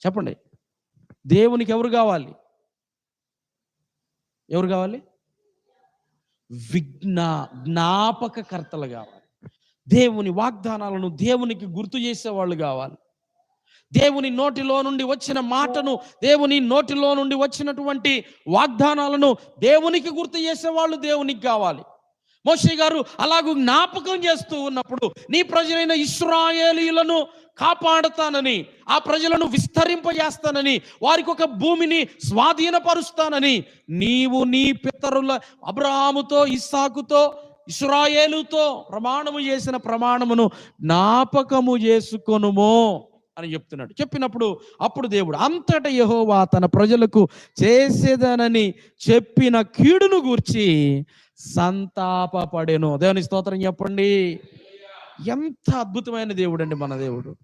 చెప్పండి. దేవునికి ఎవరు కావాలి? ఎవరు కావాలి? జ్ఞాపకకర్తలు కావాలి. దేవుని వాగ్దానాలను దేవునికి గుర్తు చేసేవాళ్ళు కావాలి. దేవుని నోటిలో నుండి వచ్చిన మాటను, దేవుని నోటిలో నుండి వచ్చినటువంటి వాగ్దానాలను దేవునికి గుర్తు చేసేవాళ్ళు దేవునికి కావాలి. మోషే గారు అలాగూ జ్ఞాపకం చేస్తూ ఉన్నప్పుడు, నీ ప్రజలైన ఇశ్రాయేలీయులను కాపాడుతానని, ఆ ప్రజలను విస్తరింపజేస్తానని, వారికి ఒక భూమిని స్వాధీనపరుస్తానని నీవు నీ పితరుల అబ్రహాముతో, ఇస్సాకుతో, ఇశ్రాయేలుతో ప్రమాణము చేసిన ప్రమాణమును జ్ఞాపకము చేసుకొనుము అని చెప్తున్నాడు. చెప్పినప్పుడు అప్పుడు దేవుడు అంతటా యెహోవా తన ప్రజలకు చేసేదనని చెప్పిన కీడును గూర్చి సంతాపపడెను. దేవుని స్తోత్రం చెప్పండి. ఎంత అద్భుతమైన దేవుడు అండి మన దేవుడు.